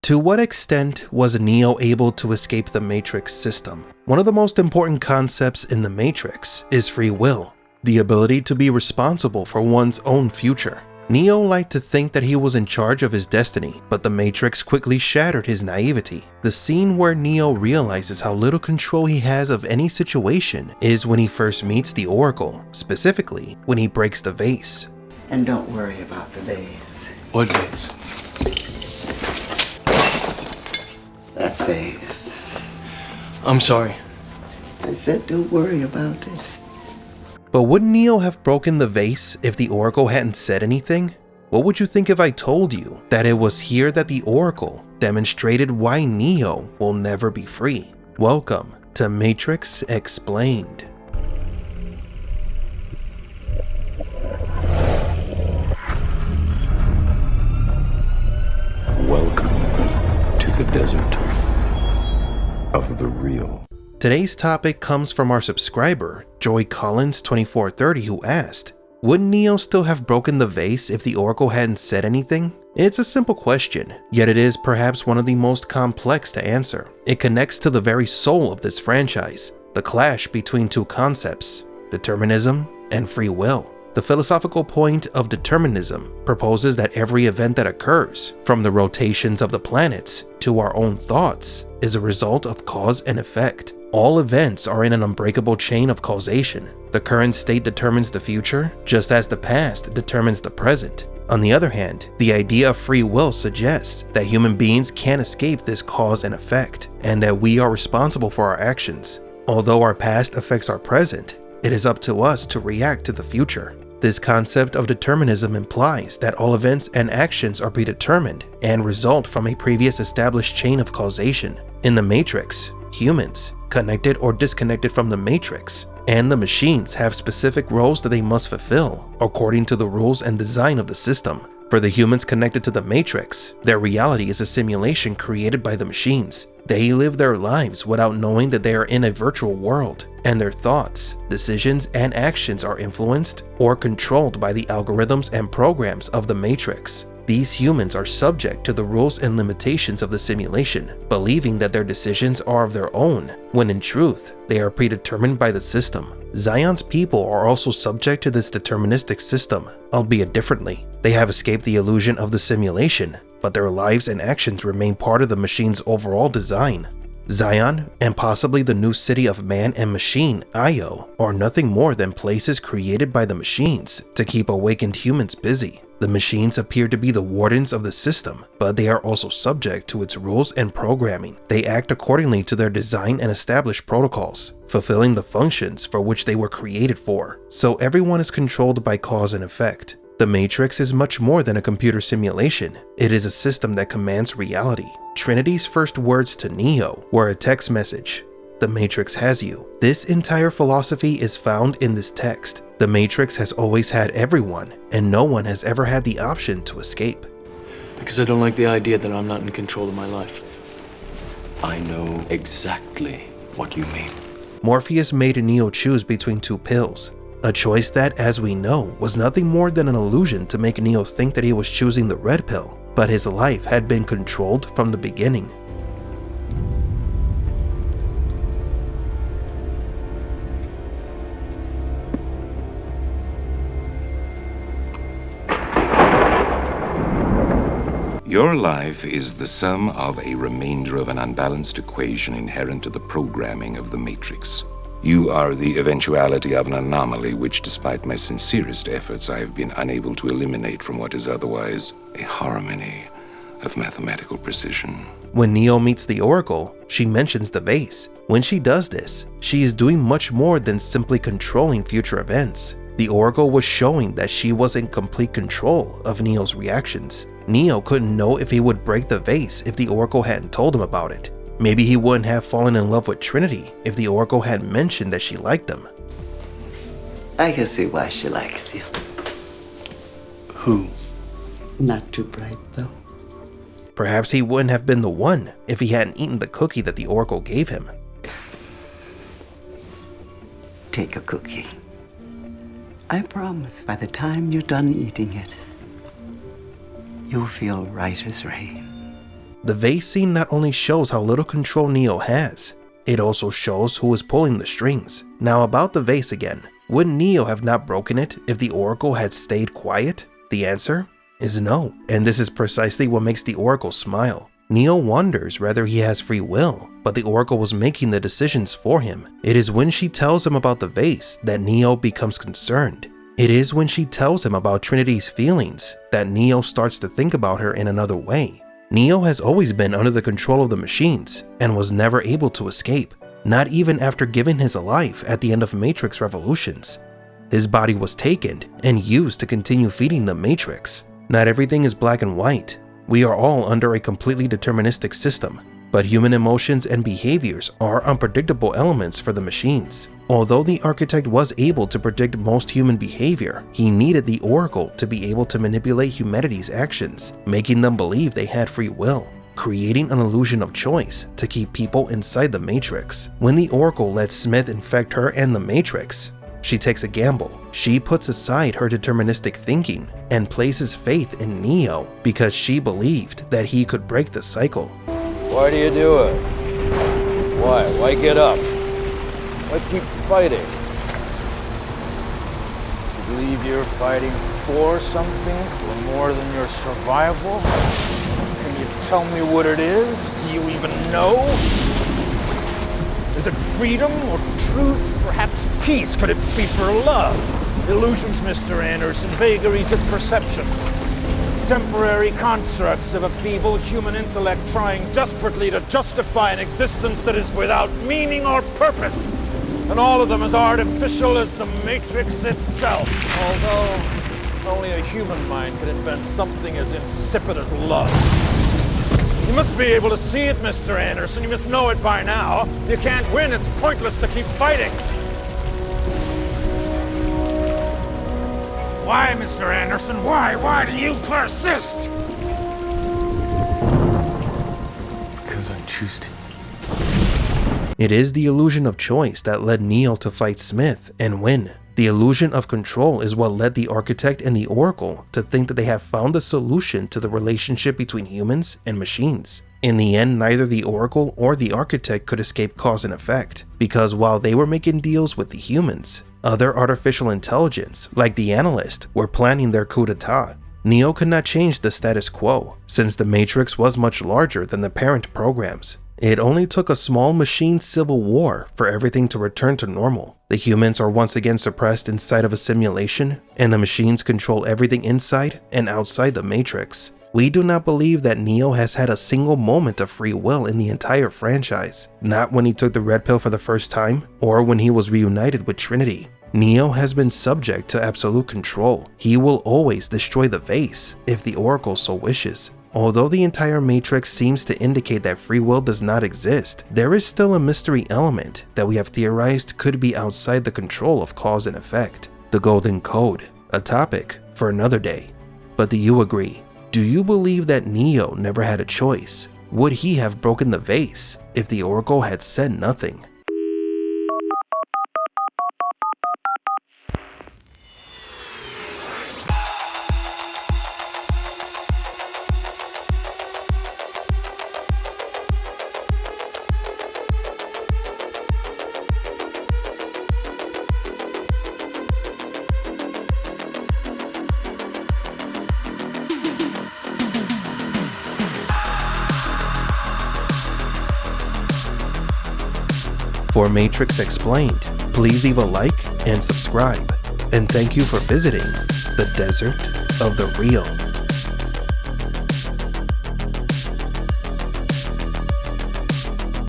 To what extent was Neo able to escape the Matrix system? One of the most important concepts in the Matrix is free will, the ability to be responsible for one's own future. Neo liked to think that he was in charge of his destiny, but the Matrix quickly shattered his naivety. The scene where Neo realizes how little control he has of any situation is when he first meets the Oracle, specifically when he breaks the vase. And don't worry about the vase. What vase? That vase. I'm sorry. I said don't worry about it. But would Neo have broken the vase if the Oracle hadn't said anything? What would you think if I told you that it was here that the Oracle demonstrated why Neo will never be free? Welcome to Matrix Explained. Welcome to the desert of the real. Today's topic comes from our subscriber, Joy Collins 2430, who asked, would Neo still have broken the vase if the Oracle hadn't said anything? It's a simple question, yet it is perhaps one of the most complex to answer. It connects to the very soul of this franchise, the clash between two concepts, determinism and free will. The philosophical point of determinism proposes that every event that occurs, from the rotations of the planets to our own thoughts, is a result of cause and effect. All events are in an unbreakable chain of causation. The current state determines the future, just as the past determines the present. On the other hand, the idea of free will suggests that human beings can't escape this cause and effect, and that we are responsible for our actions. Although our past affects our present, it is up to us to react to the future. This concept of determinism implies that all events and actions are predetermined and result from a previous established chain of causation. In the Matrix, humans, connected or disconnected from the Matrix, and the machines have specific roles that they must fulfill according to the rules and design of the system. For the humans connected to the Matrix, their reality is a simulation created by the machines. They live their lives without knowing that they are in a virtual world, and their thoughts, decisions, and actions are influenced or controlled by the algorithms and programs of the Matrix. These humans are subject to the rules and limitations of the simulation, believing that their decisions are of their own, when in truth, they are predetermined by the system. Zion's people are also subject to this deterministic system, albeit differently. They have escaped the illusion of the simulation, but their lives and actions remain part of the machine's overall design. Zion, and possibly the new city of man and machine, Io, are nothing more than places created by the machines to keep awakened humans busy. The machines appear to be the wardens of the system, but they are also subject to its rules and programming. They act accordingly to their design and established protocols, fulfilling the functions for which they were created for. So everyone is controlled by cause and effect. The Matrix is much more than a computer simulation. It is a system that commands reality. Trinity's first words to Neo were a text message: "The Matrix has you." This entire philosophy is found in this text. The Matrix has always had everyone, and no one has ever had the option to escape. Because I don't like the idea that I'm not in control of my life. I know exactly what you mean. Morpheus made Neo choose between two pills, a choice that, as we know, was nothing more than an illusion to make Neo think that he was choosing the red pill, but his life had been controlled from the beginning. Your life is the sum of a remainder of an unbalanced equation inherent to the programming of the Matrix. You are the eventuality of an anomaly which, despite my sincerest efforts, I have been unable to eliminate from what is otherwise a harmony of mathematical precision. When Neo meets the Oracle, she mentions the vase. When she does this, she is doing much more than simply controlling future events. The Oracle was showing that she was in complete control of Neo's reactions. Neo couldn't know if he would break the vase if the Oracle hadn't told him about it. Maybe he wouldn't have fallen in love with Trinity if the Oracle had mentioned that she liked him. I can see why she likes you. Who? Not too bright, though. Perhaps he wouldn't have been the one if he hadn't eaten the cookie that the Oracle gave him. Take a cookie. I promise by the time you're done eating it, you'll feel right as rain. The vase scene not only shows how little control Neo has, it also shows who is pulling the strings. Now about the vase again. Would Neo have not broken it if the Oracle had stayed quiet? The answer is no, and this is precisely what makes the Oracle smile. Neo wonders whether he has free will, but the Oracle was making the decisions for him. It is when she tells him about the vase that Neo becomes concerned. It is when she tells him about Trinity's feelings that Neo starts to think about her in another way. Neo has always been under the control of the machines and was never able to escape, not even after giving his life at the end of Matrix Revolutions. His body was taken and used to continue feeding the Matrix. Not everything is black and white. We are all under a completely deterministic system, but human emotions and behaviors are unpredictable elements for the machines. Although the architect was able to predict most human behavior, he needed the Oracle to be able to manipulate humanity's actions, making them believe they had free will, creating an illusion of choice to keep people inside the Matrix. When the Oracle lets Smith infect her and the Matrix, she takes a gamble. She puts aside her deterministic thinking and places faith in Neo because she believed that he could break the cycle. Why do you do it? Why? Why get up? Why keep fighting? You believe you're fighting for something, for more than your survival? Can you tell me what it is? Do you even know? Is it freedom or truth? Perhaps peace? Could it be for love? Illusions, Mr. Anderson, vagaries of perception. Temporary constructs of a feeble human intellect trying desperately to justify an existence that is without meaning or purpose. And all of them as artificial as the Matrix itself. Although only a human mind could invent something as insipid as love. You must be able to see it, Mr. Anderson. You must know it by now. You can't win. It's pointless to keep fighting. Why, Mr. Anderson? Why? Why do you persist? Because I choose to. It is the illusion of choice that led Neo to fight Smith and win. The illusion of control is what led the Architect and the Oracle to think that they have found a solution to the relationship between humans and machines. In the end, neither the Oracle or the Architect could escape cause and effect, because while they were making deals with the humans, other artificial intelligence, like the Analyst, were planning their coup d'etat. Neo could not change the status quo, since the Matrix was much larger than the parent programs. It only took a small machine civil war for everything to return to normal. The humans are once again suppressed inside of a simulation, and the machines control everything inside and outside the Matrix. We do not believe that Neo has had a single moment of free will in the entire franchise, not when he took the red pill for the first time, or when he was reunited with Trinity. Neo has been subject to absolute control. He will always destroy the vase if the Oracle so wishes. Although the entire Matrix seems to indicate that free will does not exist, there is still a mystery element that we have theorized could be outside the control of cause and effect. The Golden Code, a topic for another day. But do you agree? Do you believe that Neo never had a choice? Would he have broken the vase if the Oracle had said nothing? For Matrix Explained, please leave a like and subscribe. And thank you for visiting the Desert of the Real.